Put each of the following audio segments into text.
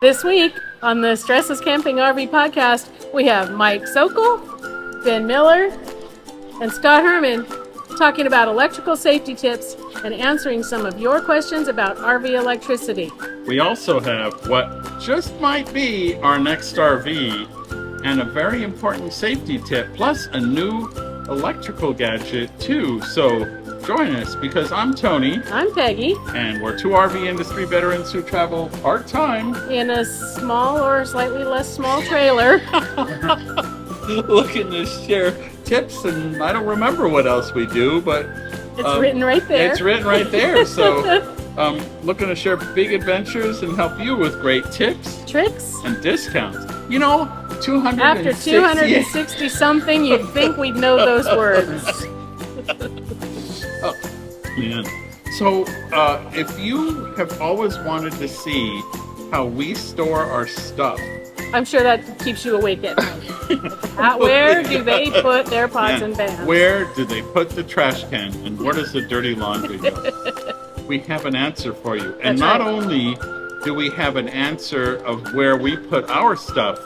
This week on the StressLess Camping RV podcast, we have Mike Sokol, Ben Miller, and Scott Herman talking about electrical safety tips and answering some of your questions about RV electricity. We also have what just might be our next RV and a very important safety tip, plus a new electrical gadget too. So join us, because I'm Tony. I'm Peggy. And we're two RV industry veterans who travel part-time In a small or slightly less small trailer. looking to share tips, and I don't remember what else we do, but It's written right there. It's written right there. So looking to share big adventures and help you with great tips, Tricks. and discounts. You know, 260. After 260 something, you'd think we'd know those words. Oh, man. So if you have always wanted to see how we store our stuff, I'm sure that keeps you awake at night. Where do they put their pots and pans? where do they put the trash can, and where does the dirty laundry go? We have an answer for you. And That's not right. only do we have an answer of where we put our stuff,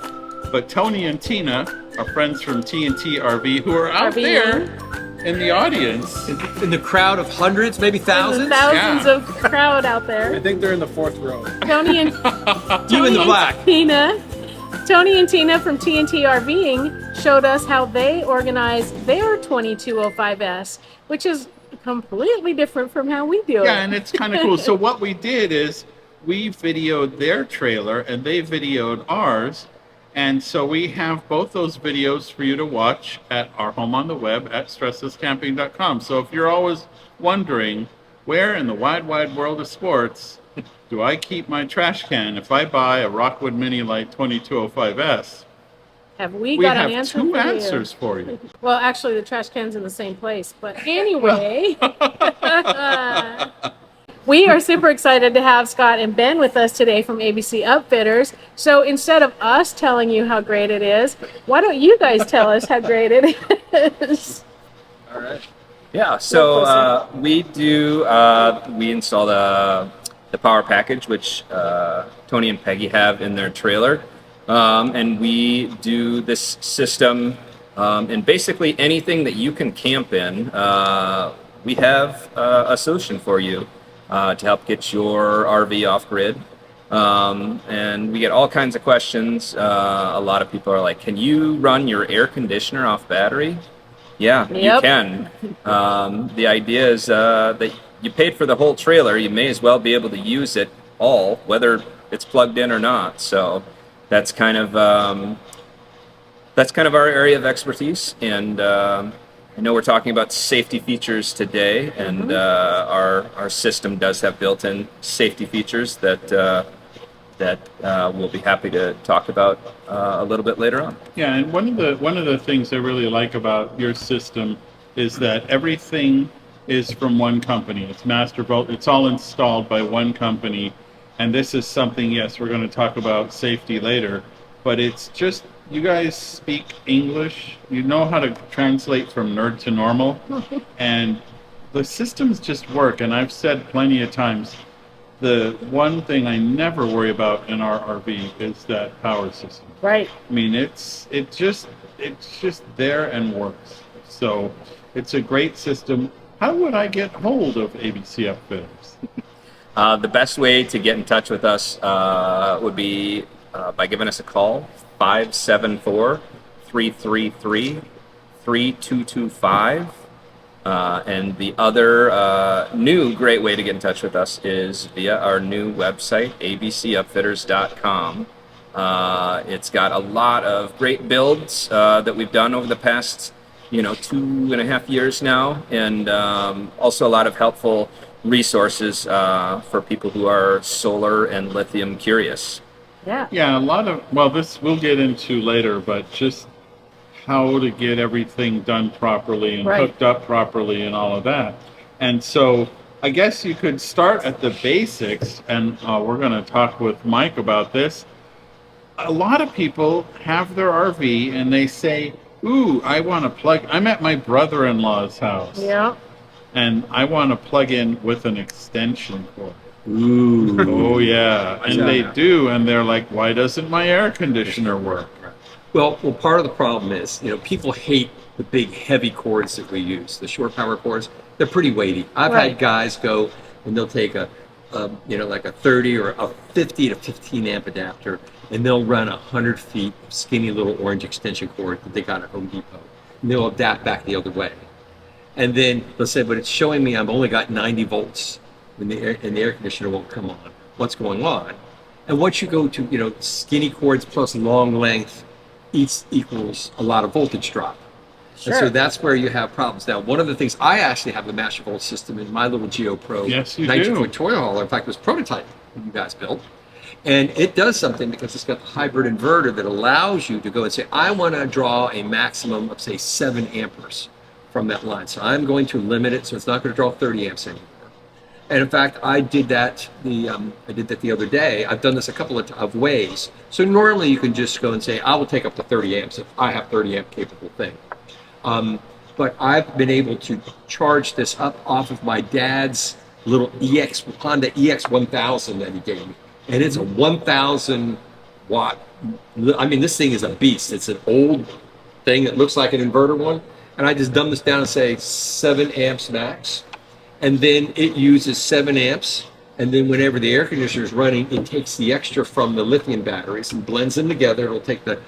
but Tony and Tina, our friends from T&T RV, who are out RVing. there in the audience. In the crowd of hundreds, maybe thousands? Thousands Yeah. of crowd out there. I think they're in the fourth row. Tony and You in the black. Tony and Tina from T&T RVing showed us how they organize their 2205S, which is completely different from how we do it. Yeah, and it's kind of cool. So what we did is we videoed their trailer and they videoed ours. And so we have both those videos for you to watch at our home on the web at StressLessCamping.com. So if you're always wondering, where in the wide, wide world of sports do I keep my trash can if I buy a Rockwood Mini Lite 2205S? Have we We got have an answer two for answers for you. you? Well, actually, the trash can's in the same place. But anyway, we are super excited to have Scott and Ben with us today from ABC Upfitters. So instead of us telling you how great it is, why don't you guys tell us how great it is? All right. Yeah, so we install the power package, which Tony and Peggy have in their trailer. And we do this system in basically anything that you can camp in. We have a solution for you to help get your RV off grid. And we get all kinds of questions. A lot of people are like, can you run your air conditioner off battery? Yeah, Yep. you can. The idea is that you paid for the whole trailer. You may as well be able to use it all, whether it's plugged in or not. So that's kind of our area of expertise. And I know we're talking about safety features today, and our system does have built-in safety features that we'll be happy to talk about a little bit later on. Yeah, and one of the things I really like about your system is that everything is from one company. It's Mastervolt. It's all installed by one company, and this is something. Yes, we're going to talk about safety later, but it's just, you guys speak English. You know how to translate from nerd to normal, and the systems just work. And I've said plenty of times, the one thing I never worry about in our RV is that power system. Right. I mean, it's just there and works. So it's a great system. How would I get hold of ABC Upfitters? The best way to get in touch with us would be by giving us a call, 574-333-3225. And the other new great way to get in touch with us is via our new website, abcupfitters.com. It's got a lot of great builds that we've done over the past 2.5 years now, and also a lot of helpful resources for people who are solar and lithium curious. Yeah. Yeah, a lot of, well, this we'll get into later, but just how to get everything done properly and Right. hooked up properly and all of that. And so I guess you could start at the basics, and we're going to talk with Mike about this. A lot of people have their RV and they say, ooh, I want to plug, I'm at my brother-in-law's house. Yeah. And I want to plug in with an extension cord. Ooh. Oh yeah, Watch and out they now. do, and they're like, why doesn't my air conditioner work? Well, part of the problem is, people hate the big heavy cords that we use, the short power cords. They're pretty weighty. I've Right. had guys go and they'll take like a 30 or a 50 to 15 amp adapter, and they'll run 100 feet of skinny little orange extension cord that they got at Home Depot, and they'll adapt back the other way. And then they'll say, but it's showing me I've only got 90 volts and the air conditioner won't come on. What's going on? And once you go to, skinny cords plus long length equals a lot of voltage drop. Sure. And so that's where you have problems. Now, one of the things, I actually have a master volt system in my little Geo Pro Yes, you 19-foot do. toy hauler. In fact, it was a prototype that you guys built. And it does something because it's got the hybrid inverter that allows you to go and say, I want to draw a maximum of, say, 7 amperes from that line. So I'm going to limit it so it's not going to draw 30 amps anymore. And in fact, I did that the other day. I've done this a couple of ways. So normally you can just go and say, I will take up to 30 amps if I have 30 amp capable thing. But I've been able to charge this up off of my dad's little Honda EX1000 that he gave me. And it's a 1,000 watt. I mean, this thing is a beast. It's an old thing that looks like an inverter one. And I just dumb this down and say 7 amps max. And then it uses 7 amps. And then whenever the air conditioner is running, it takes the extra from the lithium batteries and blends them together. It'll take the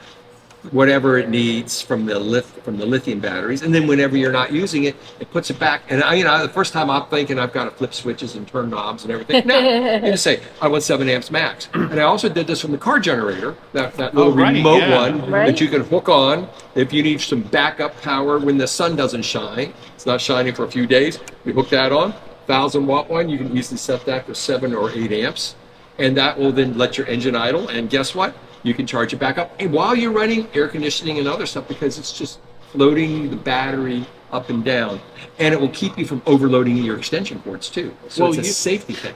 whatever it needs from the lithium batteries, and then whenever you're not using it, it puts it back. And the first time I'm thinking I've got to flip switches and turn knobs and everything. No, you just say I want 7 amps max. And I also did this from the car generator, that little remote one that you can hook on if you need some backup power when the sun doesn't shine. It's not shining for a few days. We hook that on. 1,000 watt one. You can easily set that for 7 or 8 amps, and that will then let your engine idle. And guess what? You can charge it back up and while you're running air conditioning and other stuff, because it's just floating the battery up and down, and it will keep you from overloading your extension cords too. So it's a safety thing.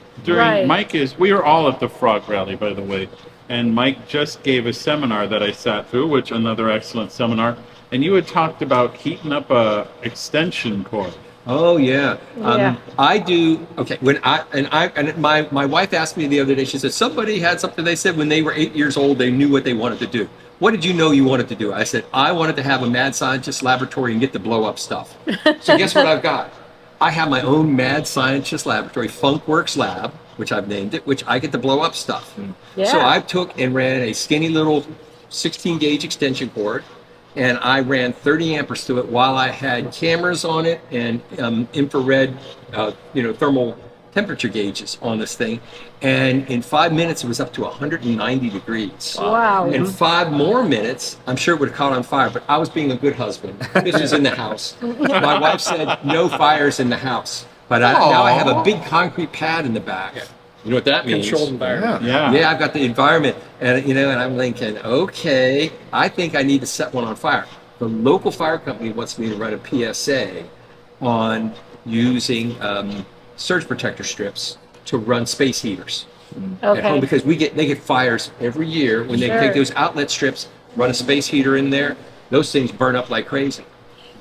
We were all at the Frog Rally, by the way, and Mike just gave a seminar that I sat through, which another excellent seminar, and you had talked about heating up a extension cord. Oh yeah. I do. Okay. My wife asked me the other day. She said somebody had something. They said when they were 8 years old, they knew what they wanted to do. What did you know you wanted to do? I said I wanted to have a mad scientist laboratory and get to blow up stuff. So guess what I've got? I have my own mad scientist laboratory, Funkworks Lab, which I've named it, which I get to blow up stuff. Yeah. So I took and ran a skinny little 16 gauge extension cord, and I ran 30 amperes to it while I had cameras on it and infrared, thermal temperature gauges on this thing. And in 5 minutes, it was up to 190 degrees. Wow. In 5 more minutes, I'm sure it would have caught on fire, but I was being a good husband. This was in the house. My wife said, no fires in the house. But now I have a big concrete pad in the back. Yeah. You know what that means? Controlled environment. Yeah, I've got the environment, and and I'm thinking, okay, I think I need to set one on fire. The local fire company wants me to run a PSA on using surge protector strips to run space heaters at home, because they get fires every year when they take those outlet strips, run a space heater in there. Those things burn up like crazy.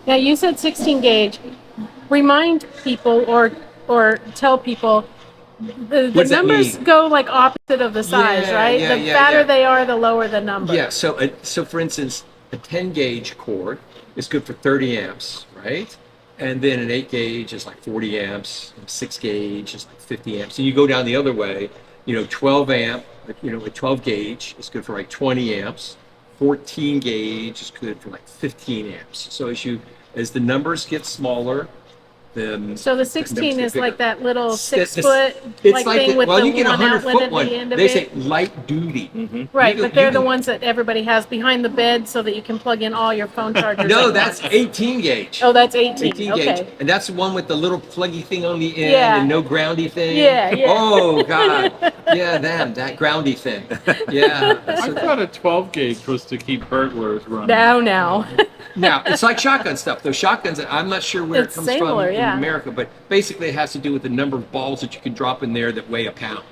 Yeah, you said 16 gauge. Remind people or tell people. The numbers go like opposite of the size, right? The fatter they are, the lower the number. Yeah, so for instance, a 10 gauge cord is good for 30 amps, right? And then an 8 gauge is like 40 amps, and 6 gauge is like 50 amps. And you go down the other way, 12 amp, a 12 gauge is good for like 20 amps. 14 gauge is good for like 15 amps. So as the numbers get smaller, so the 16 is like that little 6 foot it's thing with you the get one 100 outlet foot at one. the end of They it. say light duty. Right, but they're the ones that everybody has behind the bed so that you can plug in all your phone chargers. No, that's 18 gauge. Oh, that's 18. 18 okay. gauge. And that's the one with the little pluggy thing on the end and no groundy thing. Yeah. Oh, God. Yeah, that groundy thing. Yeah. I thought a 12 gauge was to keep burglars running. Now. Now, it's like shotgun stuff. Those shotguns, I'm not sure where It's it comes similar, from in yeah. America, but basically it has to do with the number of balls that you can drop in there that weigh a pound.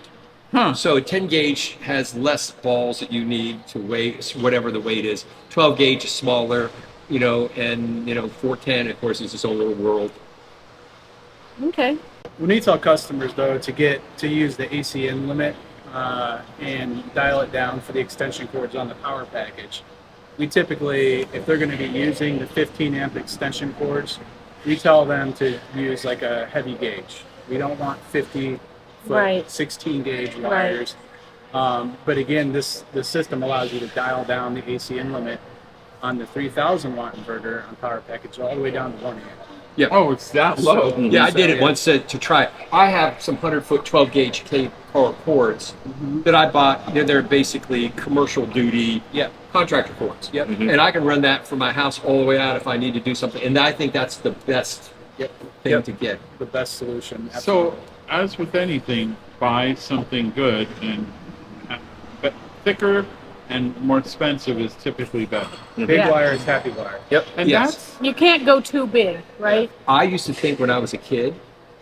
Huh. So a 10 gauge has less balls that you need to weigh whatever the weight is. 12 gauge is smaller, and 410, of course, is its own little world. Okay. When we tell customers though to use the AC in limit and dial it down for the extension cords on the power package, we typically, if they're going to be using the 15 amp extension cords, we tell them to use like a heavy gauge. We don't want 50 foot Right. 16 gauge wires. But again, the system allows you to dial down the AC in limit on the 3,000 watt inverter on power package all the way down to 1 amp. Yeah. Oh, it's that low. Yeah, I did it once to try it. I have some 100-foot 12 gauge cords that I bought. They're basically commercial duty contractor cords. Yep. And I can run that from my house all the way out if I need to do something. And I think that's the best thing to get. The best solution. So, as with anything, buy something good, and but thicker and more expensive is typically better. Big Yeah. wire is happy wire. Yep. And Yes. You can't go too big, right? I used to think when I was a kid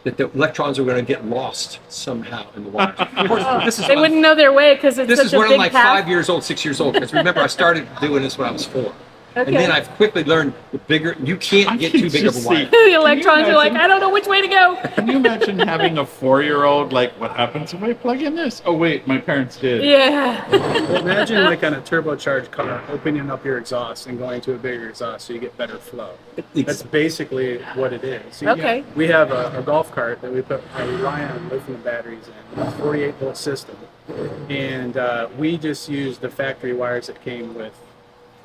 that the electrons were going to get lost somehow in the wire. Of course, this is They when- wouldn't know their way because it's This such is a when big I'm like path. 5 years old, 6 years old. Because remember, I started doing this when I was 4. Okay. And then I've quickly learned the bigger, you can't get too big of a just wire. The electrons are like, imagine? I don't know which way to go. Can you imagine having a 4-year-old like, what happens if I plug in this? Oh wait, my parents did. Yeah. Well, imagine like on a turbocharged car, opening up your exhaust and going to a bigger exhaust so you get better flow. That's basically what it is. Okay. We have a golf cart that we rely on lithium batteries in. It's a 48 volt system. And we just use the factory wires that came with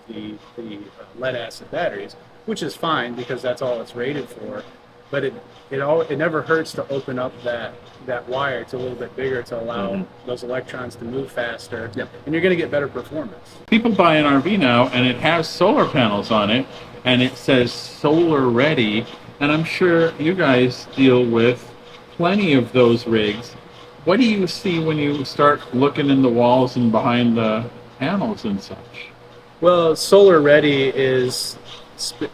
the lead acid batteries, which is fine because that's all it's rated for. But it never hurts to open up that wire to a little bit bigger to allow those electrons to move faster, and you're going to get better performance. People buy an RV now and it has solar panels on it and it says solar ready, and I'm sure you guys deal with plenty of those rigs. What do you see when you start looking in the walls and behind the panels and such? Well, solar ready is,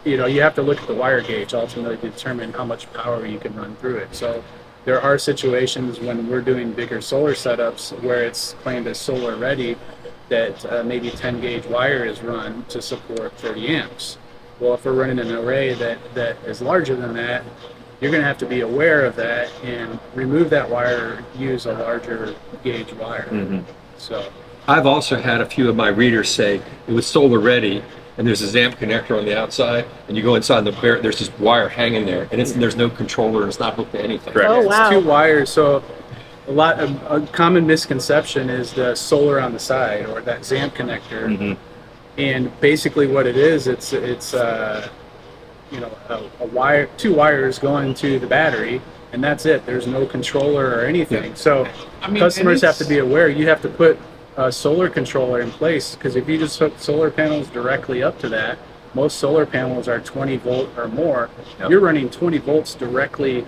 you have to look at the wire gauge ultimately to determine how much power you can run through it. So there are situations when we're doing bigger solar setups where it's claimed as solar ready that maybe 10 gauge wire is run to support 30 amps. Well, if we're running an array that is larger than that, you're going to have to be aware of that and remove that wire, use a larger gauge wire. So I've also had a few of my readers say it was solar ready, and there's a ZAMP connector on the outside, and you go inside there's this wire hanging there, and there's no controller, and it's not hooked to anything. Correct. Oh, wow. It's 2 wires. So a common misconception is the solar on the side or that ZAMP connector. And basically what it is, it's a wire, 2 wires going to the battery, and that's it. There's no controller or anything. So customers have to be aware. You have to put a solar controller in place, because if you just hook solar panels directly up to that, most solar panels are 20 volt or more. You're running 20 volts directly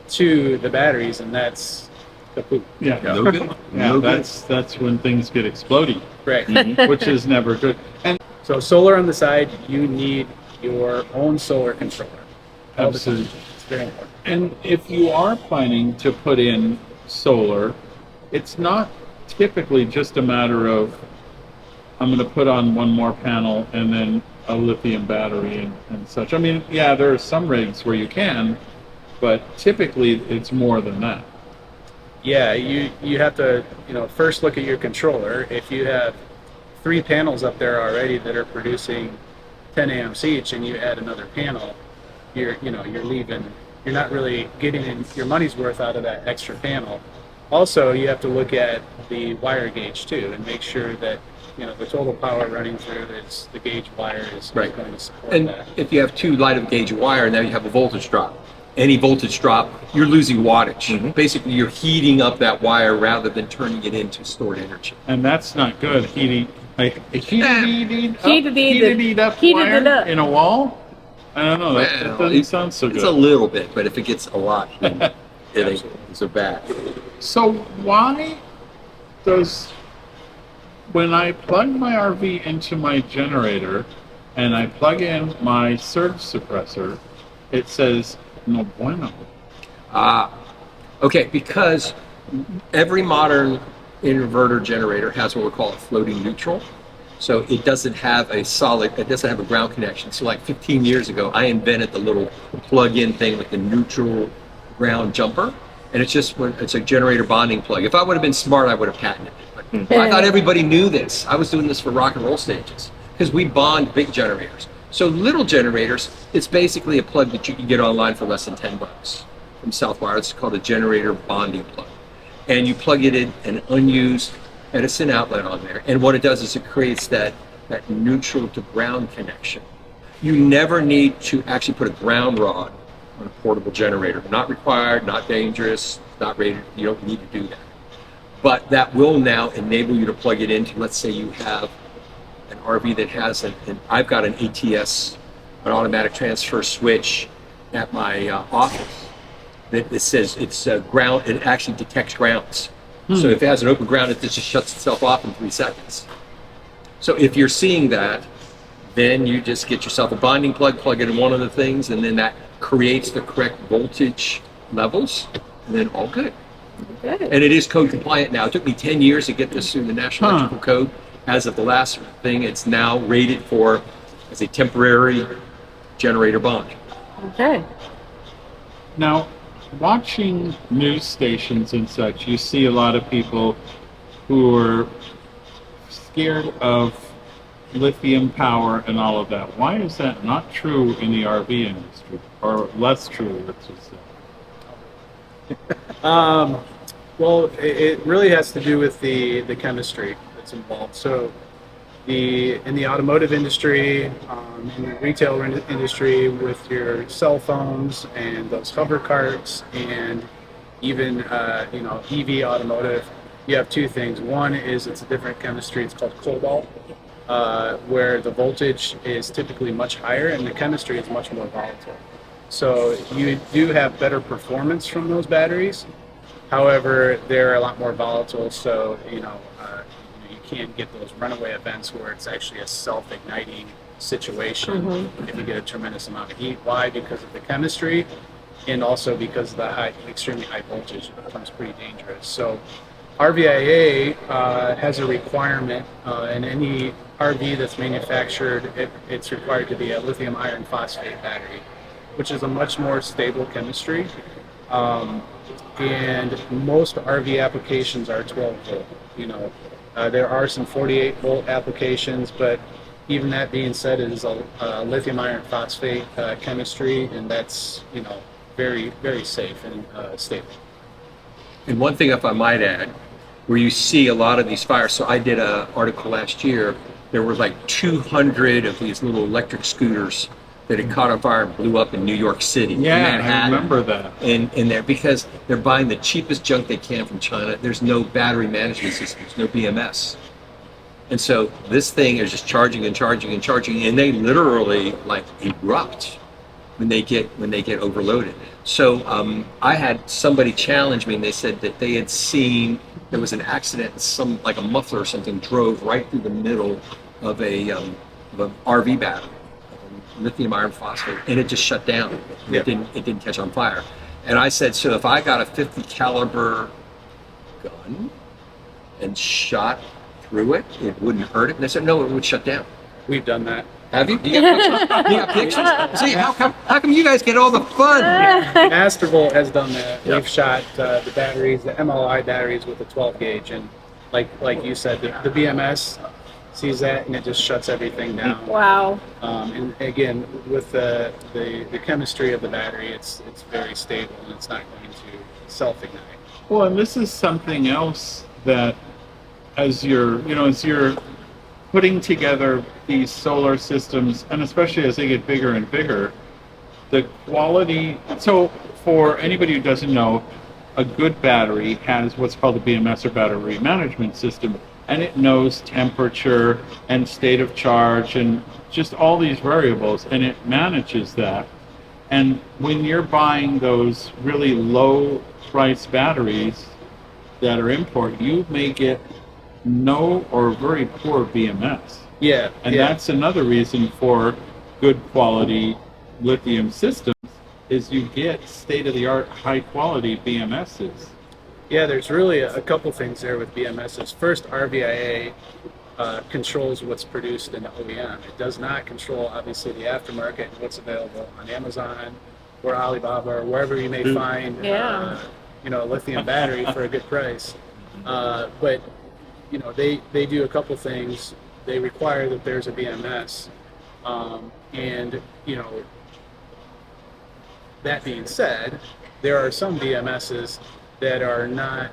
to the batteries, and that's kaput. Yeah, No good. No good. that's when things get exploding, Right. which is never good. And So solar on the side, you need your own solar controller. All the time. Absolutely. It's very important. And if you are planning to put in solar, it's not typically just a matter of, I'm going to put on one more panel and then a lithium battery and such. I mean, yeah, there are some rigs where you can, but typically it's more than that. Yeah, you have to first look at your controller. If you have 3 panels up there already that are producing 10 amps each, and you add another panel, you're not really getting your money's worth out of that extra panel. Also, you have to look at the wire gauge too, and make sure that the total power running through is the gauge wire is going to support And that. if you have 2 light of gauge wire, now you have a voltage drop. Any voltage drop, you're losing wattage. Basically, you're heating up that wire rather than turning it into stored energy. And that's not good. Heated up Heated wire it up. in a wall? I don't know. That Well, doesn't sound so It's a good. little bit, but if it gets a lot, then it ain't so bad. So why does, when I plug my RV into my generator and I plug in my surge suppressor, it says no bueno? Okay, because every modern inverter generator has what we call a floating neutral. So it doesn't have a ground connection. So like 15 years ago, I invented the little plug-in thing with the neutral ground jumper, and it's a generator bonding plug. If I would have been smart, I would have patented it. But I thought everybody knew this. I was doing this for rock and roll stages because we bond big generators. So little generators, it's basically a plug that you can get online for less than $10 from Southwire. It's called a generator bonding plug, and you plug it in an unused Edison outlet on there. And what it does is it creates that neutral to ground connection. You never need to actually put a ground rod on a portable generator. Not required, not dangerous, not rated. You don't need to do that. But that will now enable you to plug it into, let's say you have an RV that has I've got an ATS, an automatic transfer switch at my office that it says it's ground, it actually detects grounds. So if it has an open ground, it just shuts itself off in 3 seconds. So if you're seeing that, then you just get yourself a bonding plug, plug it in one of the things, and then that creates the correct voltage levels, and then all good. Okay. And it is code compliant now. It took me 10 years to get this through the National Electrical Code. As of the last thing, it's now rated for as a temporary generator bond. Okay. Now, watching news stations and such, you see a lot of people who are scared of lithium power and all of that. Why is that not true in the RV industry, or less true, let's just say? Well, it really has to do with the chemistry that's involved. So, in the automotive industry, in the retail industry, with your cell phones and those hover carts, and even EV automotive, you have two things. One is it's a different chemistry. It's called cobalt, where the voltage is typically much higher and the chemistry is much more volatile. So you do have better performance from those batteries. However, they're a lot more volatile, so you can get those runaway events where it's actually a self-igniting situation if you get a tremendous amount of heat. Why? Because of the chemistry, and also because of the extremely high voltage. It becomes pretty dangerous. So RVIA has a requirement in any RV that's manufactured. It's required to be a lithium iron phosphate battery, which is a much more stable chemistry. And most RV applications are 12 volt. There are some 48 volt applications, but even that being said, it is a lithium iron phosphate chemistry, and that's very, very safe and stable. And one thing, if I might add, where you see a lot of these fires. So I did an article last year. There were like 200 of these little electric scooters that had caught on fire and blew up in New York City, in Manhattan. I remember that. In there, because they're buying the cheapest junk they can from China. There's no battery management systems, no BMS. And so this thing is just charging and charging and charging, and they literally like erupt when they get overloaded. So I had somebody challenge me, and they said that they had seen there was an accident, and like a muffler or something drove right through the middle of an RV battery, lithium iron phosphate, and it just shut down. It didn't catch on fire. And I said, so if I got a 50 caliber gun and shot through it, it wouldn't hurt it? And they said, no, it would shut down. We've done that. Have you? You got pictures? See, how come you guys get all the fun? Mastervolt has done that. Yep. We've shot the batteries, the MLI batteries with a 12 gauge, and like you said, the BMS sees that and it just shuts everything down. Wow. And again, with the chemistry of the battery, it's very stable and it's not going to self-ignite. Well, and this is something else that as you're putting together these solar systems, and especially as they get bigger and bigger, the quality. So for anybody who doesn't know, a good battery has what's called a BMS, or battery management system, and it knows temperature and state of charge and just all these variables, and it manages that. And when you're buying those really low price batteries that are import, you may get no or very poor BMS. Yeah. And that's another reason for good quality lithium systems, is you get state-of-the-art high quality BMSs. Yeah, there's really a couple things there with BMSs. First, RVIA controls what's produced in the OEM. It does not control, obviously, the aftermarket and what's available on Amazon or Alibaba or wherever you may find, Yeah. a lithium battery for a good price. But they do a couple things. They require that there's a BMS, and that being said, there are some BMSs that are not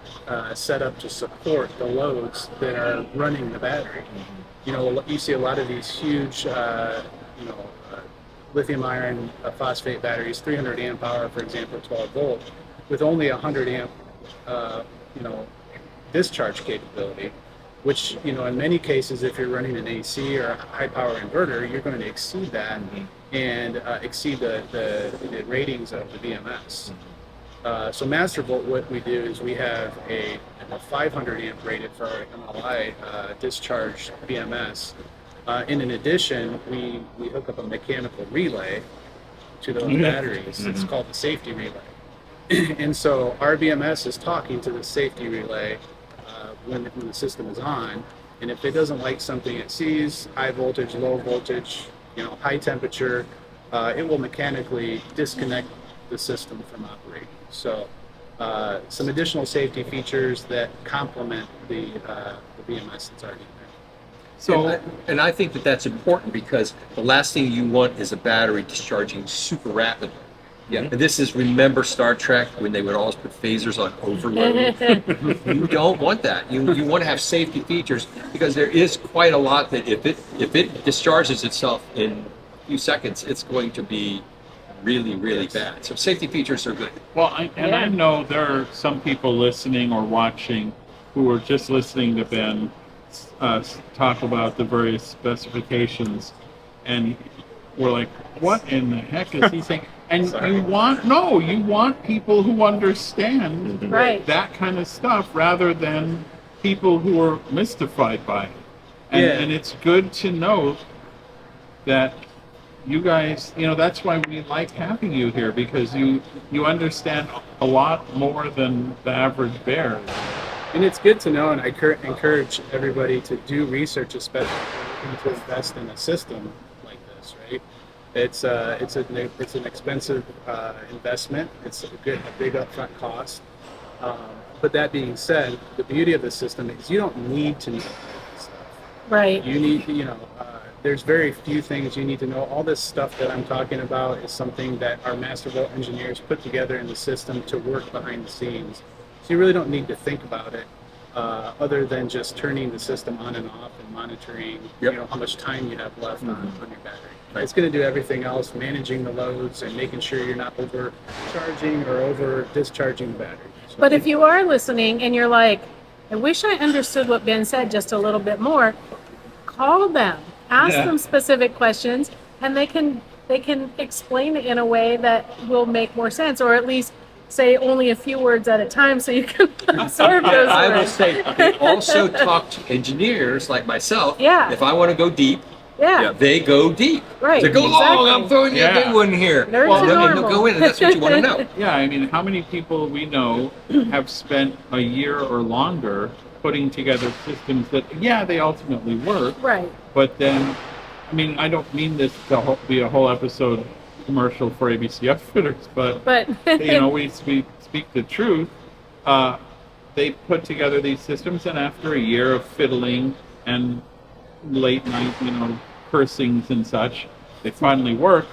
set up to support the loads that are running the battery. You see a lot of these huge, lithium iron phosphate batteries, 300 amp hour, for example, 12 volt, with only 100 amp, discharge capability, which, in many cases, if you're running an AC or a high power inverter, you're going to exceed that and exceed the ratings of the BMS. So Mastervolt, what we do is we have a 500 amp rated for our MLI discharge BMS. And in addition, we hook up a mechanical relay to those batteries. It's called the safety relay. And so our BMS is talking to the safety relay when the system is on. And if it doesn't like something it sees, high voltage, low voltage, high temperature, it will mechanically disconnect the system from operating. So some additional safety features that complement the BMS that's already there. So, and I think that that's important because the last thing you want is a battery discharging super rapidly. Yeah. And this is, remember Star Trek when they would always put phasers on overload? You don't want that. You want to have safety features because there is quite a lot that if it discharges itself in a few seconds, it's going to be really, really bad. So safety features are good. Well, I know there are some people listening or watching who are just listening to Ben talk about the various specifications, and we're like, what in the heck is he saying? And you want people who understand that kind of stuff rather than people who are mystified by it. And it's good to know that you guys, that's why we like having you here, because you understand a lot more than the average bear. And it's good to know, and I encourage everybody to do research, especially if you're looking to invest in a system like this, right? It's an expensive investment. It's a big upfront cost. But that being said, the beauty of the system is you don't need to know this stuff. Right. You need, there's very few things you need to know. All this stuff that I'm talking about is something that our Mastervolt engineers put together in the system to work behind the scenes. So you really don't need to think about it other than just turning the system on and off and monitoring how much time you have left on your battery. Right. It's going to do everything else, managing the loads and making sure you're not overcharging or over discharging the battery. So, but if you are listening and you're like, I wish I understood what Ben said just a little bit more, call them, ask them specific questions, and they can explain it in a way that will make more sense, or at least say only a few words at a time so you can absorb those I words. will say, they also talk to engineers like myself. Yeah. If I want to go deep, Yeah. they go deep. Right. They go long, I'm throwing you a Yeah. big one here. Nerds are And they'll normal. go in, and that's what you want to know. Yeah, I mean, how many people we know have spent a year or longer putting together systems that, they ultimately work, Right. but then, I mean, I don't mean this to be a whole episode commercial for ABC Outfitters, but we speak the truth. They put together these systems, and after a year of fiddling and late night, cursings and such, they finally work.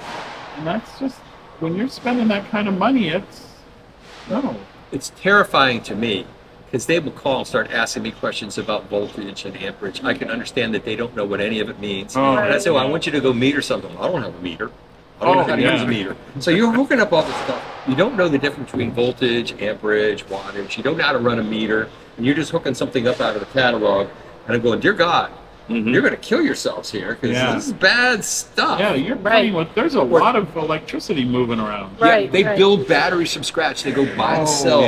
And that's just, when you're spending that kind of money, It's terrifying to me because they will call and start asking me questions about voltage and amperage. I can understand that they don't know what any of it means. Oh, And I say, well, I yeah. want you to go meter something. I don't have a meter. I don't know how to use a meter. So you're hooking up all this stuff. You don't know the difference between voltage, amperage, wattage. You don't know how to run a meter. And you're just hooking something up out of the catalog. And I'm going, dear God, you're going to kill yourselves here because this is bad stuff. Yeah, you're playing with, there's a lot of electricity moving around. Right. They build batteries from scratch. They go buy cells.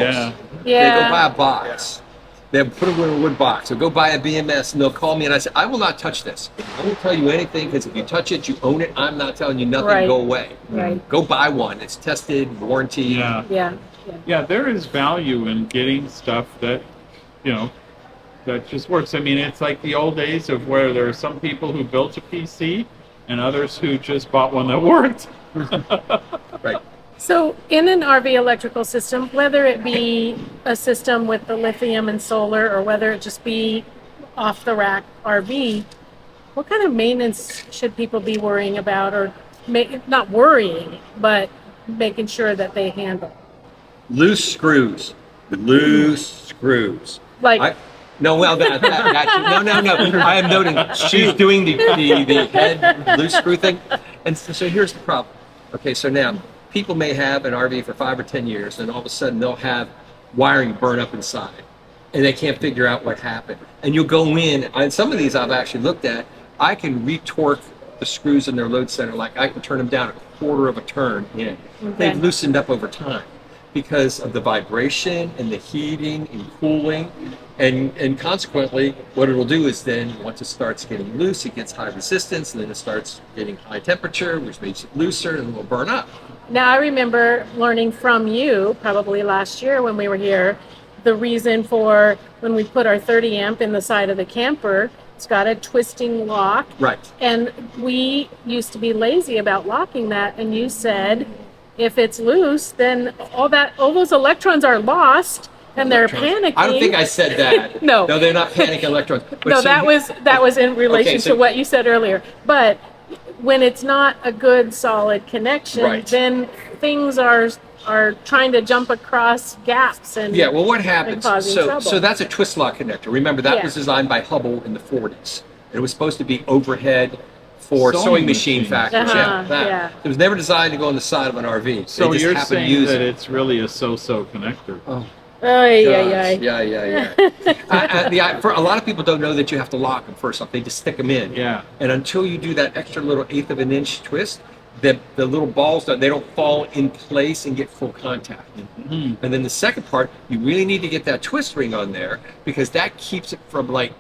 Yeah. They go buy a box. They put them in a wood box. They'll go buy a BMS and they'll call me and I say, I will not touch this. I won't tell you anything because if you touch it, you own it. I'm not telling you nothing. Right. Go away. Right. Go buy one. It's tested, warranty. Yeah. Yeah, there is value in getting stuff that, that just works. I mean, it's like the old days of where there are some people who built a PC and others who just bought one that worked. Right. So in an RV electrical system, whether it be a system with the lithium and solar or whether it just be off the rack RV, what kind of maintenance should people be worrying about, or not worrying, but making sure that they handle? Loose screws. Loose screws. Like, No, well, no. I am noting she's doing the head loose screw thing. And so here's the problem. Okay, so now people may have an RV for 5 or 10 years, and all of a sudden they'll have wiring burn up inside, and they can't figure out what happened. And you'll go in, and some of these I've actually looked at, I can retorque the screws in their load center, like I can turn them down a quarter of a turn in. Okay. They've loosened up over time because of the vibration and the heating and cooling. And consequently, what it'll do is then once it starts getting loose, it gets high resistance, and then it starts getting high temperature, which makes it looser, and it will burn up. now I remember learning from you probably last year when we were here, the reason for when we put our 30 amp in the side of the camper, it's got a twisting lock. Right. And we used to be lazy about locking that, and you said if it's loose, then all those electrons are lost and they're panicking. I don't think I said that. No. No, they're not panic electrons. But No, so that was in relation so- to what you said earlier. But when it's not a good solid connection, Right. then things are trying to jump across gaps and Yeah, well, what happens? causing trouble. So that's a twist lock connector. Remember, that Yeah. was designed by Hubble in the 40s. It was supposed to be overhead for sewing machine factories. Uh-huh, that. yeah. It was never designed to go on the side of an RV. So they just you're happened to saying use that it. it's really a so-so connector. Oh, Ay, gosh. ay, ay. Yeah. For a lot of people don't know that you have to lock them first off. They just stick them in. Yeah. And until you do that extra little 1/8 of an inch twist, the little balls they don't fall in place and get full contact. Mhm. And then the second part, you really need to get that twist ring on there because that keeps it from like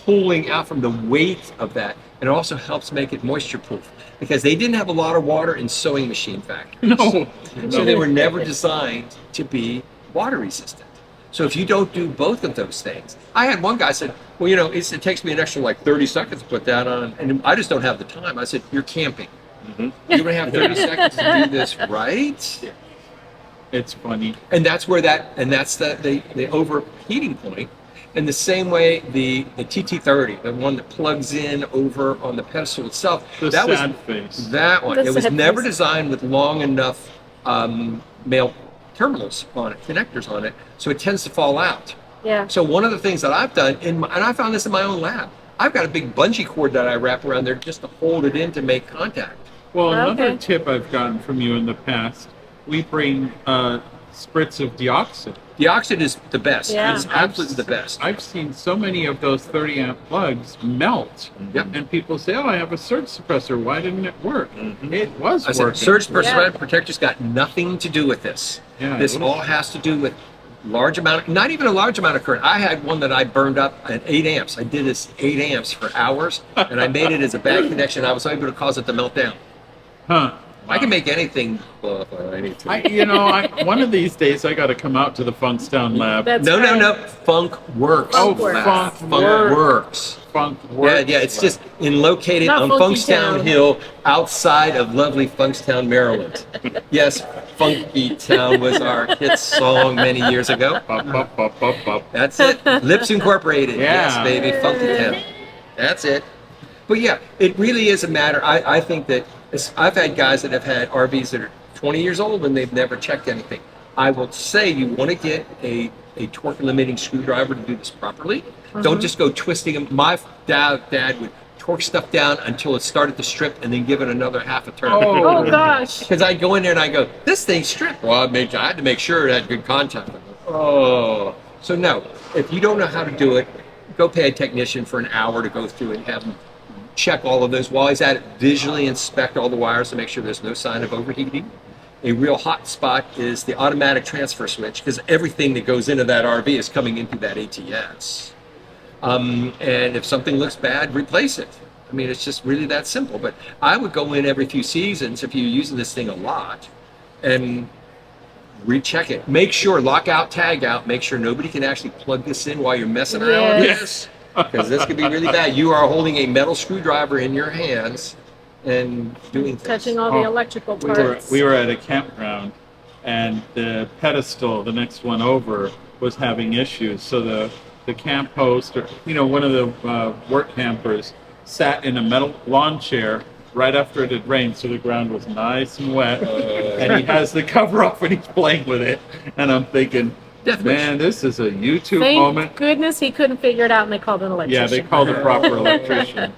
pulling out from the weight of that, and it also helps make it moisture proof because they didn't have a lot of water in sewing machine factories. No. So they were never designed to be water resistant. So if you don't do both of those things, I had one guy said, well, you know, it takes me an extra like 30 seconds to put that on, and I just don't have the time. I said, you're camping. You're going to have 30 seconds to do this, right? It's funny. And that's where that's the overheating point. In the same way, the TT30, the one that plugs in over on the pedestal itself, The that was sad face. that one. The It was sad never face. designed with long enough male terminals on it, connectors on it, so it tends to fall out. Yeah. So one of the things that I've done, and I found this in my own lab, I've got a big bungee cord that I wrap around there just to hold it in to make contact. Well, another Okay. tip I've gotten from you in the past, we bring spritz of deoxit. Deoxit is the best. Yeah. It's absolutely the best. I've seen so many of those 30 amp plugs melt. Yep. And people say, oh, I have a surge suppressor. Why didn't it work? It was I said, working. surge Yeah. protector's got nothing to do with this. Yeah, This it was- all has to do with large amount, not even a large amount of current. I had one that I burned up at 8 amps. I did this 8 amps for hours, and I made it as a bad connection. I was able to cause it to melt down. Huh. I can make anything blow up when I need to. One of these days I got to come out to the Funkstown lab. That's No, right. no. Funk works. Funk works. Funk Works. Funk Yeah, works. yeah. It's just located Not on Funky Funkstown Town. Hill, outside of lovely Funkstown, Maryland. Yes, Funky Town was our hit song many years ago. Bop, bop, bop, bop, bop. That's it. Lips Incorporated. Yes, Yeah. baby. Funky Town. That's it. But yeah, it really is a matter. I think that I've had guys that have had RVs that are 20 years old and they've never checked anything. I will say you want to get a torque limiting screwdriver to do this properly. Don't just go twisting them. My dad would torque stuff down until it started to strip and then give it another half a turn. Oh gosh. Because I go in there and I go, this thing's stripped. Well, I had to make sure it had good contact. Oh. So no, if you don't know how to do it, go pay a technician for an hour to go through and have them check all of those. While he's at it, visually inspect all the wires to make sure there's no sign of overheating. A real hot spot is the automatic transfer switch because everything that goes into that RV is coming into that ATS. And if something looks bad, replace it. I mean, it's just really that simple. But I would go in every few seasons if you're using this thing a lot and recheck it. Make sure, lock out, tag out, make sure nobody can actually plug this in while you're messing around with Yes. this. Because this could be really bad. You are holding a metal screwdriver in your hands and doing things. Touching all the electrical parts. We were at a campground and the pedestal, the next one over, was having issues. So the camp host, or one of the work campers, sat in a metal lawn chair right after it had rained, so the ground was nice and wet, and he has the cover off and he's playing with it, and I'm thinking, man, this is a YouTube moment. Thank goodness he couldn't figure it out, and they called an electrician. Yeah, they called a proper electrician.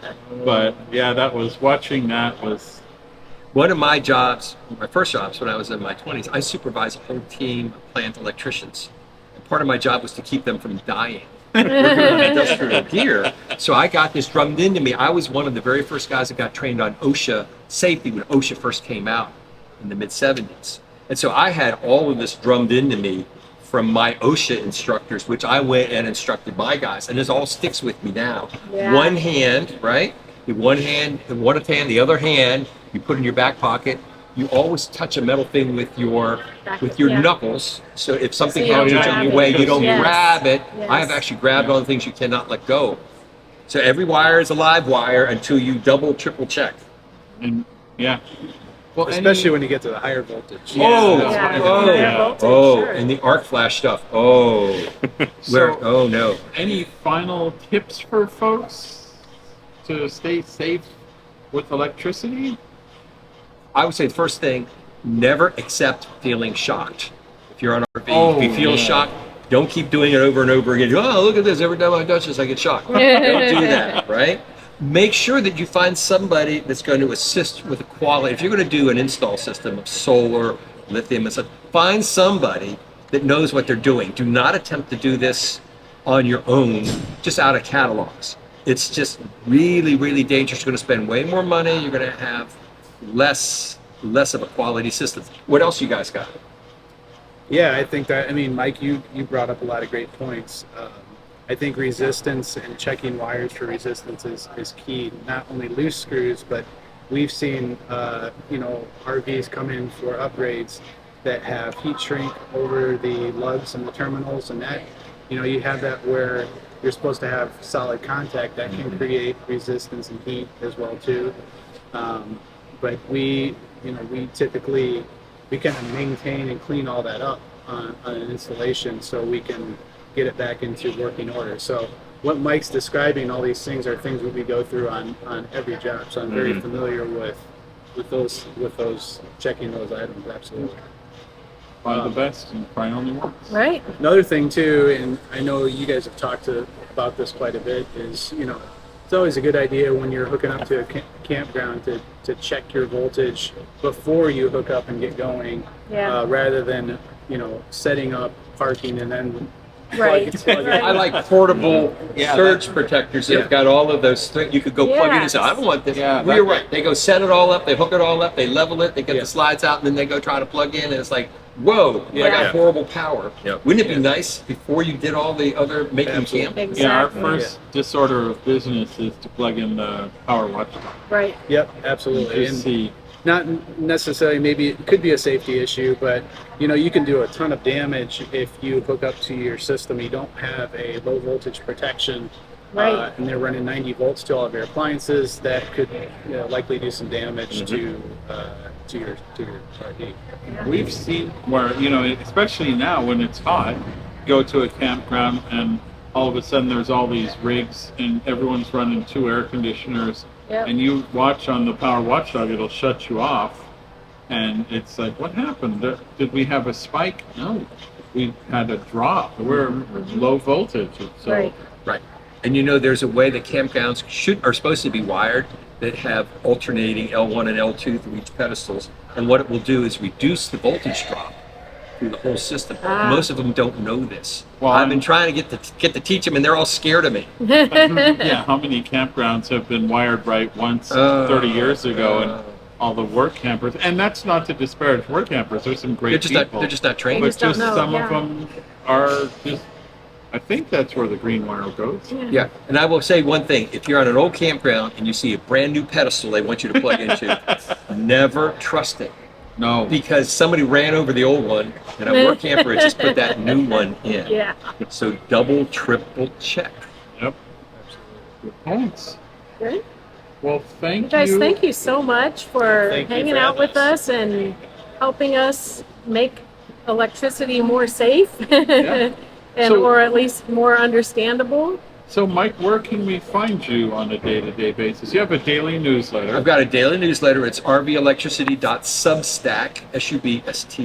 But yeah, watching that was one of my jobs, my first jobs when I was in my 20s. I supervised a whole team of plant electricians. And part of my job was to keep them from dying. Industrial gear. So I got this drummed into me. I was one of the very first guys that got trained on OSHA safety when OSHA first came out in the mid-70s. And so I had all of this drummed into me from my OSHA instructors, which I went and instructed my guys. And this all sticks with me now. Yeah. One hand, right? One hand, the other hand, you put in your back pocket. You always touch a metal thing with your knuckles. So if something So you happens don't in your grab way, it. you don't Yes. grab it. Yes. I have actually grabbed on things you cannot let go. So every wire is a live wire until you double, triple check. and yeah. Well, Especially when you get to the higher voltage. Oh, Yeah. oh, Higher voltage, sure. and the arc flash stuff. Oh, So- oh no. any final tips for folks to stay safe with electricity? I would say the first thing, never accept feeling shocked. If you're on RV, Oh, if you feel yeah. shocked, don't keep doing it over and over again. Oh, look at this. Every time I touch this, I get shocked. Don't do that, right? Make sure that you find somebody that's going to assist with the quality. If you're going to do an install system of solar, lithium, and stuff, find somebody that knows what they're doing. Do not attempt to do this on your own, just out of catalogs. It's just really, really dangerous. You're going to spend way more money. You're going to have less of a quality system. What else you guys got? Yeah, I think that, Mike, you brought up a lot of great points. I think resistance and checking wires for resistance is key. Not only loose screws, but we've seen, RVs come in for upgrades that have heat shrink over the lugs and the terminals, and that, you have that where you're supposed to have solid contact that can create resistance and heat as well too. But we typically kind of maintain and clean all that up on an installation so we can get it back into working order. So what Mike's describing, all these things are things that we go through on every job. So I'm very familiar with those checking those items. Absolutely. Buy the best and probably only once. Right. Another thing too, and I know you guys have talked about this quite a bit, is it's always a good idea when you're hooking up to a campground to check your voltage before you hook up and get going, Yeah. rather than setting up, parking, and then Right. plug it. I like portable surge protectors that have got all of those things. You could go plug in and say, I don't want this. Yeah, Well, you're right. They go set it all up, they hook it all up, they level it, they get the slides out, and then they go try to plug in, and it's like, whoa, I Yeah. got horrible power. Yeah. Wouldn't it be nice before you did all the other making Absolutely. camp? Yeah, our Exactly. first disorder of business is to plug in the power watchdog. Right. Yep, absolutely. Just And see. not necessarily, maybe it could be a safety issue, but you can do a ton of damage if you hook up to your system. You don't have a low voltage protection, Right. and they're running 90 volts to all of your appliances. That could likely do some damage to your RV. We've seen where, especially now when it's hot, go to a campground and all of a sudden there's all these rigs and everyone's running 2 air conditioners. Yep. And you watch on the power watchdog, it'll shut you off. And it's like, what happened? Did we have a spike? No, we had a drop. We're low voltage. So Right. Right. And there's a way that campgrounds are supposed to be wired that have alternating L1 and L2 through each pedestals. And what it will do is reduce the voltage drop through the whole system. Ah. Most of them don't know this. Well, I've been trying to get to teach them, and they're all scared of me. yeah, how many campgrounds have been wired right once 30 years ago, and all the work campers, and that's not to disparage work campers. There's some great people. They're just not trained. but just don't just know, some yeah. of them are just. I think that's where the green wire goes. Yeah, and I will say one thing: if you're on an old campground and you see a brand new pedestal they want you to plug into, never trust it, No, because somebody ran over the old one, and a work camper had just put that new one in. Yeah. So double, triple check. yep. Good points. Good. Well, thank You guys, thank you so much for Thank you hanging for out having with us and helping us make electricity more safe, and So- or at least more understandable. So, Mike, where can we find you on a day-to-day basis? You have a daily newsletter. I've got a daily newsletter. It's rvelectricity.substack,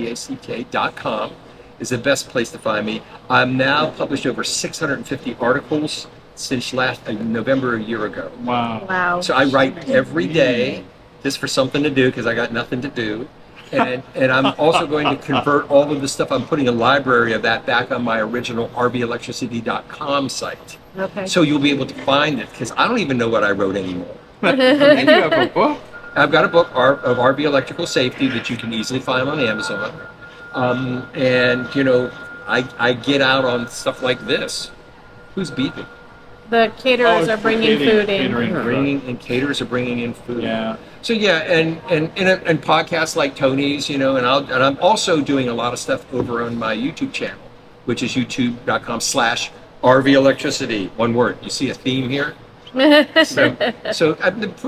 substack.com is the best place to find me. I'm now published over 650 articles since last November a year ago. Wow. Wow. So I write every day just for something to do because I got nothing to do. And I'm also going to convert all of the stuff. I'm putting a library of that back on my original rvelectricity.com site. Okay. So you'll be able to find it because I don't even know what I wrote anymore. And you have a book. I've got a book of RV electrical safety that you can easily find on Amazon. And, you know, I get out on stuff like this. Who's beeping? The caterers Oh, are bringing food in. catering. And caterers are bringing in food. Yeah. So yeah, and podcasts like Tony's, you know, and I'm also doing a lot of stuff over on my YouTube channel, which is youtube.com/RVelectricity. One word. You see a theme here? So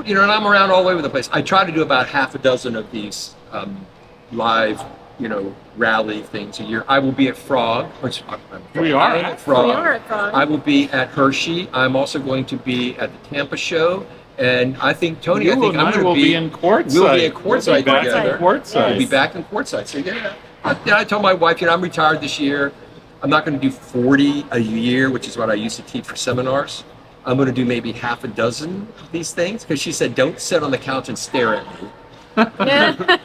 you know, and I'm around all over the place. I try to do about half a dozen of these live, you know, rally things a year. I will be at Frog. We are at at Frog. We are at Frog. I will be at Hershey. I'm also going to be at the Tampa show. And I think, Tony, You I think and I'm I going will to be in Quartzsite. We'll be at Quartzsite back together. in Quartzsite. We'll be back in Quartzsite. So yeah, I told my wife, you know, I'm retired this year. I'm not going to do 40 a year, which is what I used to teach for seminars. I'm going to do maybe half a dozen of these things because she said, don't sit on the couch and stare at me.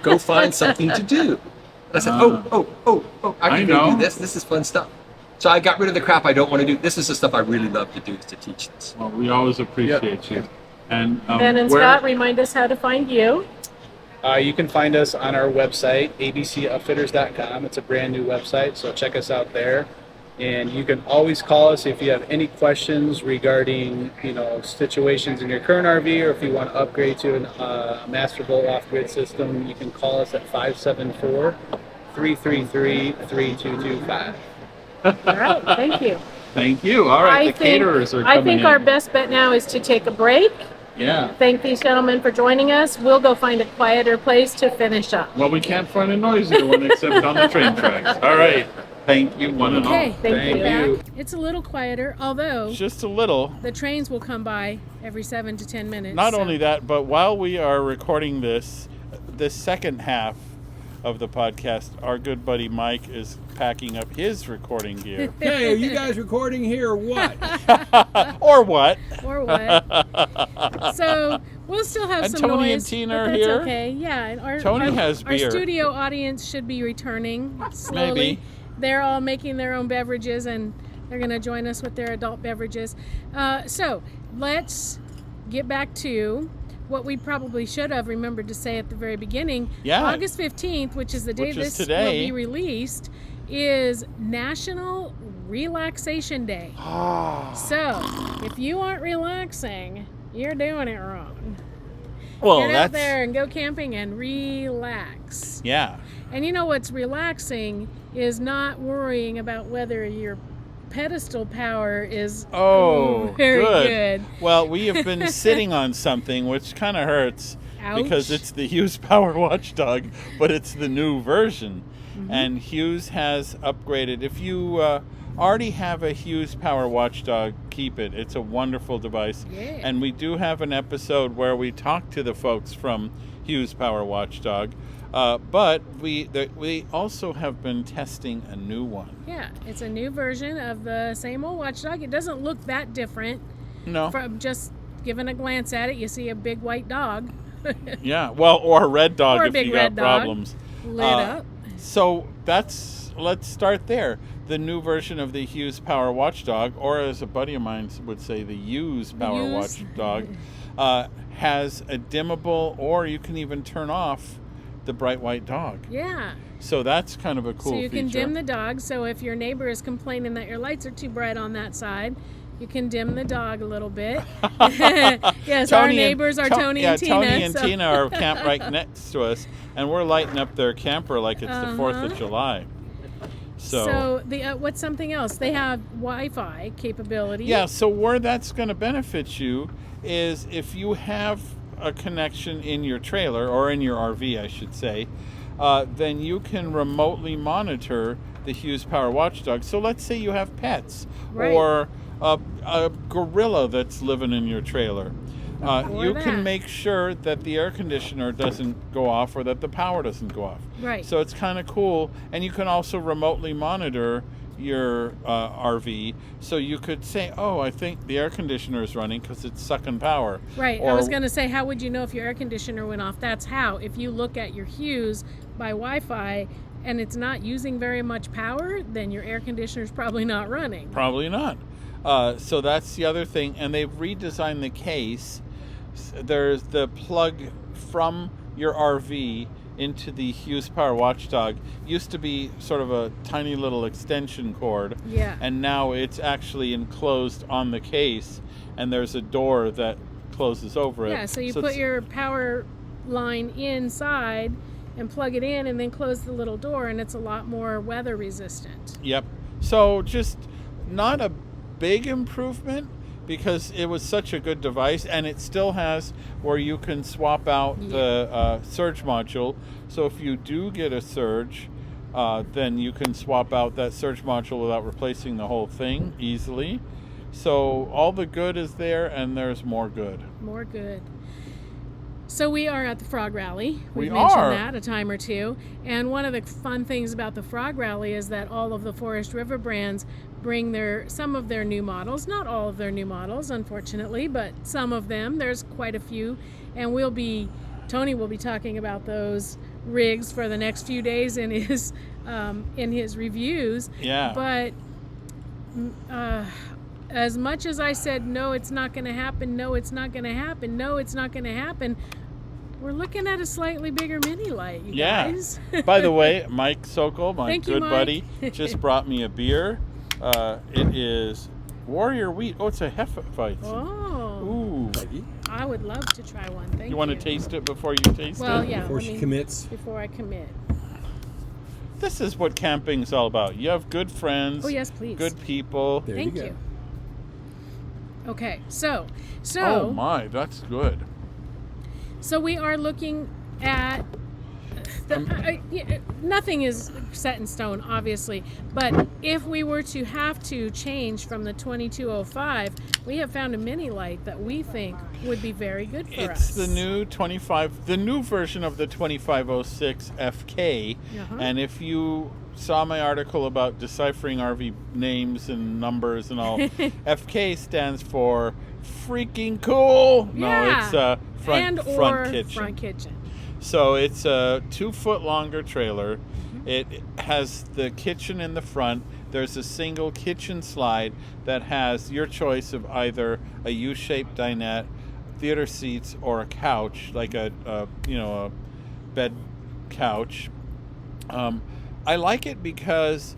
Go find something to do. And I said, I can go do this. This is fun stuff. So I got rid of the crap I don't want to do. This is the stuff I really love to do, is to teach this. Well, we always appreciate you. And Ben and Scott, remind us how to find you. You can find us on our website, abcupfitters.com. It's a brand new website, so check us out there. And you can always call us if you have any questions regarding, you know, situations in your current RV, or if you want to upgrade to a Master Volt off-grid system. You can call us at 574-333-3225. All right, thank you. Thank you. All right, the caterers are coming I think in. our best bet now is to take a break. Yeah. Thank these gentlemen for joining us. We'll go find a quieter place to finish up. Well, we can't find a noisier one except on the train tracks. All right. Thank you, one and all. Okay, thank you. It's a little quieter, although Just a little. the trains will come by every 7 to 10 minutes. Not so- only that, but while we are recording this second half of the podcast, our good buddy Mike is packing up his recording gear. Hey, are you guys recording here or what? Or what? Or what? So we'll still have And some Tony noise. and Tina but are that's here? Okay, yeah. And Tony has Our beer. studio audience should be returning slowly. Maybe. They're all making their own beverages, and they're going to join us with their adult beverages. So let's get back to what we probably should have remembered to say at the very beginning. Yeah. August 15th, which is the day Which is this will today. be released, is National Relaxation Day. So if you aren't relaxing, you're doing it wrong. Well, Get out that's there and go camping and relax. yeah. And you know what's relaxing is not worrying about whether your pedestal power is Oh, very good. Well, we have been sitting on something which kind of hurts because Ouch. it's the Hughes Power Watchdog, but it's the new version. Mm-hmm. And Hughes has upgraded. If you already have a Hughes Power Watchdog, keep it. It's a wonderful device. Yeah. And we do have an episode where we talk to the folks from Hughes Power Watchdog. But we also have been testing a new one. Yeah, it's a new version of the same old watchdog. It doesn't look that different. No. From just giving a glance at it, you see a big white dog Yeah. Well, or a red dog Or a if big you got red dog. problems. lit up. So let's start there. The new version of the Hughes Power Watchdog, or as a buddy of mine would say, the Hughes Power Hughes. Watchdog, has a dimmable, or you can even turn off the bright white dog. Yeah. So that's kind of a cool So you can feature. dim the dog. So if your neighbor is complaining that your lights are too bright on that side, you can dim the dog a little bit. Yes, our neighbors are Tony and Tina. Tony and so- Tina are camped right next to us, and we're lighting up their camper like it's the 4th of July. So the what's something else? They have Wi-Fi capability. Yeah, so where that's going to benefit you is if you have a connection in your trailer, or in your RV, I should say, then you can remotely monitor the Hughes Power Watchdog. So let's say you have pets, Right. or a gorilla that's living in your trailer. Or You that. can make sure that the air conditioner doesn't go off or that the power doesn't go off. Right. So it's kind of cool. And you can also remotely monitor your RV. So you could say, oh, I think the air conditioner is running because it's sucking power. Right. I Or- was going to say, how would you know if your air conditioner went off? That's how. If you look at your Hughes by Wi-Fi and it's not using very much power, then your air conditioner is probably not running. Probably not. So that's the other thing. And they've redesigned the case. There's the plug from your RV into the Hughes Power Watchdog. Used to be sort of a tiny little extension cord. Yeah. And now it's actually enclosed on the case, and there's a door that closes over it. Yeah, so you put it's- your power line inside and plug it in and then close the little door, and it's a lot more weather resistant. Yep. So just not a big improvement, because it was such a good device, and it still has where you can swap out the surge module. So if you do get a surge, then you can swap out that surge module without replacing the whole thing easily. So all the good is there, and there's more good. More good. So we are at the Frog Rally. We We've mentioned are. that a time or two. And one of the fun things about the Frog Rally is that all of the Forest River brands bring some of their new models, not all of their new models, unfortunately, but some of them. There's quite a few. And Tony will be talking about those rigs for the next few days in his reviews. Yeah. But as much as I said, no, it's not going to happen, no, it's not going to happen, no, it's not going to happen, we're looking at a slightly bigger mini light, you guys. By the way, Mike Sokol, my Thank you, good Mike. buddy, just brought me a beer. It is Warrior Wheat. Oh, it's a Hefeweizen. Oh, Ooh. I would love to try one. Thank you. You want to taste it before you taste Well, it? yeah. Before she commits. Before I commit. This is what camping's all about. You have good friends. Oh, yes, please. Good people. There Thank you go. you. Okay, so Oh my, that's good. So we are looking at nothing is set in stone, obviously, but if we were to have to change from the 2205, we have found a mini light that we think would be very good for us. It's the new version of the 2506 FK. Uh-huh. And if you saw my article about deciphering RV names and numbers and all, FK stands for freaking cool. Yeah. No, it's front or kitchen. front kitchen. So it's a 2 foot longer trailer. It has the kitchen in the front. There's a single kitchen slide that has your choice of either a U-shaped dinette, theater seats, or a couch, like a bed couch. I like it because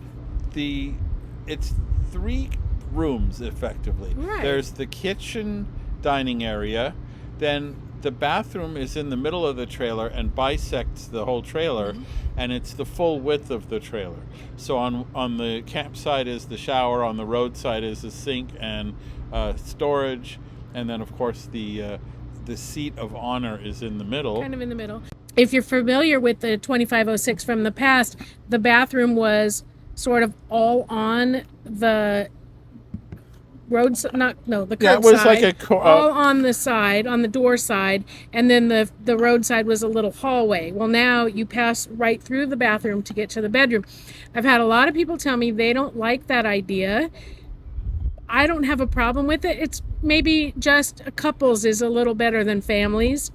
it's 3 rooms effectively. Right. There's the kitchen dining area, then the bathroom is in the middle of the trailer and bisects the whole trailer, and it's the full width of the trailer. So on the campsite is the shower, on the roadside is the sink and storage, and then of course the seat of honor is in the middle. Kind of in the middle. If you're familiar with the 2506 from the past, the bathroom was sort of all on the road, the curb Yeah, it was side, like all on the side, on the door side, and then the roadside was a little hallway. Well, now you pass right through the bathroom to get to the bedroom. I've had a lot of people tell me they don't like that idea. I don't have a problem with it. It's maybe just couples is a little better than families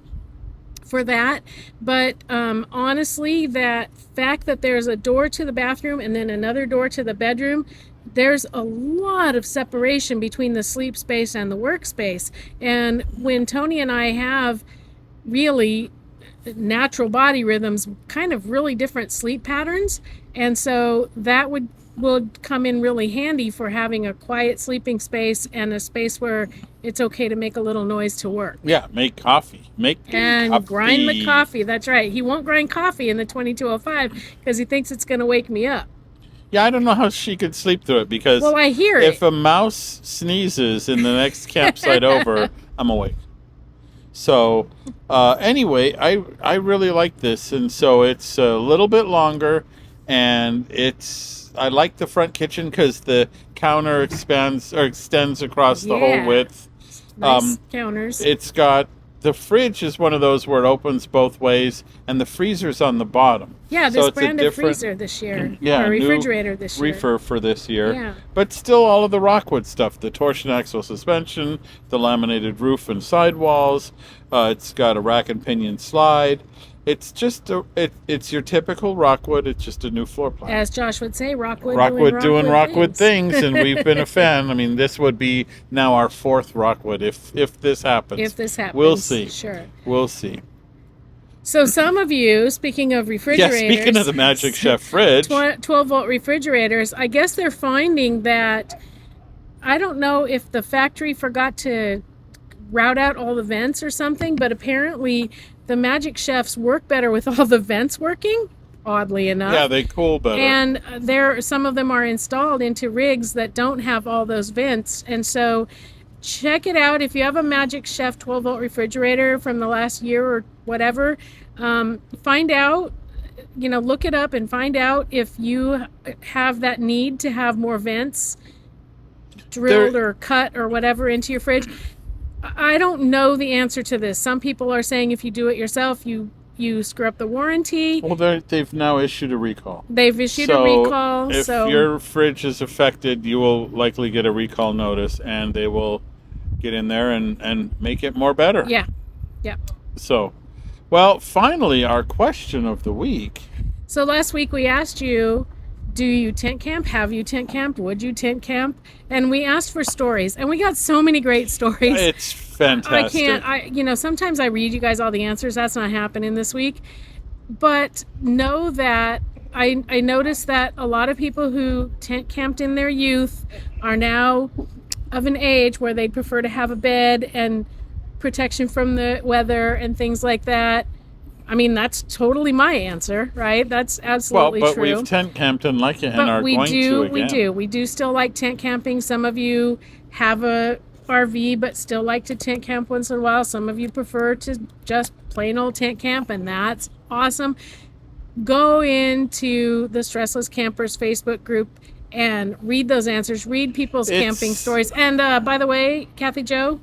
for that, but honestly, that fact that there's a door to the bathroom and then another door to the bedroom, there's a lot of separation between the sleep space and the workspace. And when Tony and I have really natural body rhythms, kind of really different sleep patterns, and so that would come in really handy for having a quiet sleeping space and a space where it's okay to make a little noise to work. Yeah, make coffee. And grind the coffee. That's right. He won't grind coffee in the 2205 because he thinks it's going to wake me up. Yeah, I don't know how she could sleep through it, because Well, I hear if it. a mouse sneezes in the next campsite over, I'm awake. So anyway, I really like this, and so it's a little bit longer, and I like the front kitchen because the counter extends across the whole width. Nice counters. It's got the fridge is one of those where it opens both ways, and the freezer's on the bottom. Yeah, so this it's brand a of freezer this year. Yeah, or new refrigerator this year. Reefer for this year. Yeah. But still all of the Rockwood stuff, the torsion axle suspension, the laminated roof and sidewalls. It's got a rack and pinion slide. It's just it's your typical Rockwood. It's just a new floor plan. As Josh would say, Rockwood doing Rockwood things, and we've been a fan. I mean, this would be now our 4th Rockwood if this happens. If this happens, we'll see. Sure, we'll see. So some of you, speaking of refrigerators, speaking of the Magic Chef fridge, 12-volt refrigerators, I guess they're finding that, I don't know if the factory forgot to route out all the vents or something, but apparently the Magic Chefs work better with all the vents working, oddly enough. Yeah, they cool better. And some of them are installed into rigs that don't have all those vents. And so check it out. If you have a Magic Chef 12-volt refrigerator from the last year or whatever, find out, look it up and find out if you have that need to have more vents drilled or cut or whatever into your fridge. I don't know the answer to this. Some people are saying if you do it yourself, you screw up the warranty. Well, they've now issued a recall. They've issued a recall. If your fridge is affected, you will likely get a recall notice, and they will get in there and make it more better. Yeah. Yeah. So, well, finally, our question of the week. So last week we asked you, do you tent camp? Have you tent camped? Would you tent camp? And we asked for stories, and we got so many great stories. It's fantastic. Sometimes I read you guys all the answers. That's not happening this week. But know that I noticed that a lot of people who tent camped in their youth are now of an age where they prefer to have a bed and protection from the weather and things like that. I mean, that's totally my answer, right? That's absolutely true. Well, but we've tent camped and like it and are going to again. We do still like tent camping. Some of you have a RV but still like to tent camp once in a while. Some of you prefer to just plain old tent camp, and that's awesome. Go into the StressLess Campers Facebook group and read those answers. Read people's camping stories. And by the way, Kathy Jo,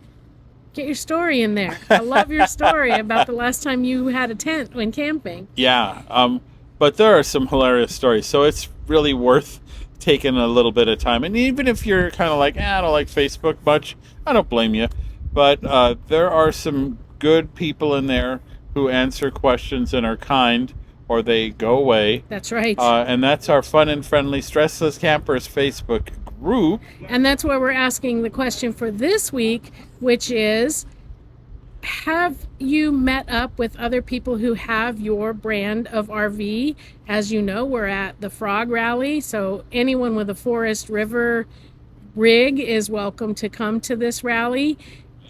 get your story in there. I love your story about the last time you had a tent when camping. Yeah, but there are some hilarious stories, so it's really worth taking a little bit of time. And even if you're kind of like, I don't like Facebook much, I don't blame you. But there are some good people in there who answer questions and are kind, or they go away. That's right. And that's our fun and friendly StressLess Campers Facebook group. And that's where we're asking the question for this week, which is, have you met up with other people who have your brand of RV? As you know, we're at the Frog Rally, so anyone with a Forest River rig is welcome to come to this rally.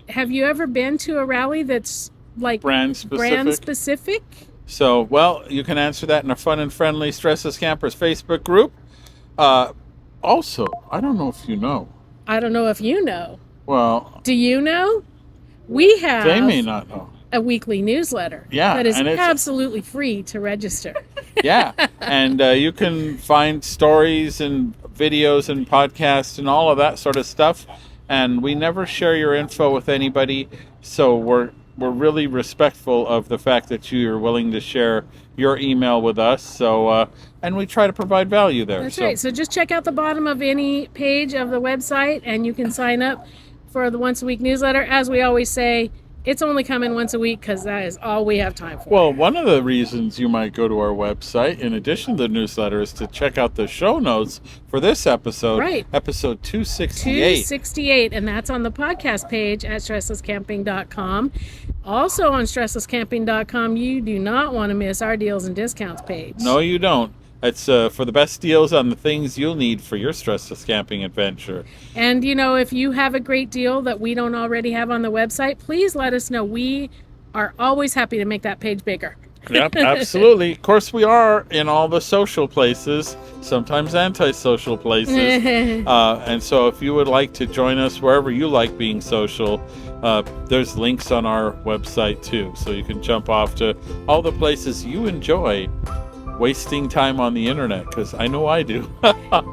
Have you ever been to a rally that's like brand specific? So, well, you can answer that in a fun and friendly StressLess Campers Facebook group. Also, I don't know if you know. I don't know if you know. Well, do you know? We have. They may not know. A weekly newsletter. Yeah, that is absolutely free to register. Yeah, and you can find stories and videos and podcasts and all of that sort of stuff. And we never share your info with anybody, so we're really respectful of the fact that you are willing to share your email with us. So, and we try to provide value there. That's right. So just check out the bottom of any page of the website, and you can sign up for the once a week newsletter. As we always say, it's only coming once a week because that is all we have time for. Well, one of the reasons you might go to our website, in addition to the newsletter, is to check out the show notes for this episode. Right. Episode 268. 268, and that's on the podcast page at StressLessCamping.com. Also on StressLessCamping.com, you do not want to miss our deals and discounts page. No, you don't. It's for the best deals on the things you'll need for your stressless camping adventure. And, if you have a great deal that we don't already have on the website, please let us know. We are always happy to make that page bigger. Yep, absolutely. Of course, we are in all the social places, sometimes antisocial places. And so if you would like to join us wherever you like being social, There's links on our website too, so you can jump off to all the places you enjoy wasting time on the internet, because I know I do.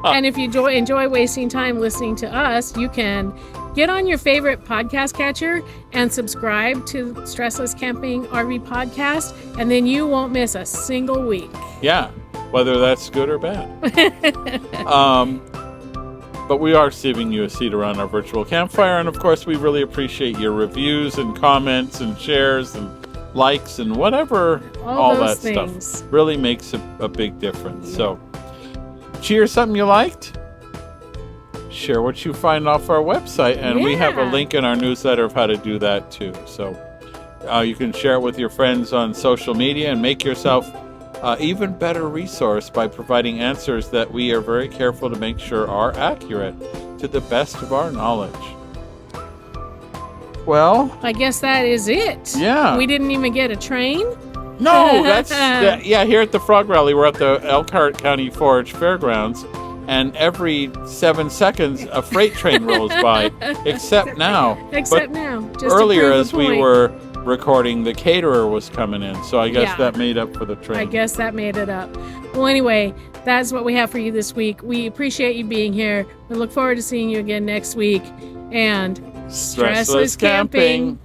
And if you enjoy wasting time listening to us, you can get on your favorite podcast catcher and subscribe to StressLess Camping RV podcast, and then you won't miss a single week. Yeah, whether that's good or bad. But we are saving you a seat around our virtual campfire, and of course we really appreciate your reviews and comments and shares and likes and whatever, all that things. stuff really makes a big difference. So cheers, something you liked, share what you find off our website, and we have a link in our newsletter of how to do that too. So you can share it with your friends on social media and make yourself even better resource by providing answers that we are very careful to make sure are accurate to the best of our knowledge. Well, I guess that is it. Yeah. We didn't even get a train. No, yeah, here at the Frog Rally, we're at the Elkhart County Forage Fairgrounds, and every 7 seconds a freight train rolls by, except now. Except now. Just earlier, to prove as a we point. were recording, the caterer was coming in, so I guess that made up for the train. I guess that made it up. Well, anyway, that's what we have for you this week. We appreciate you being here. We look forward to seeing you again next week. And StressLess Camping.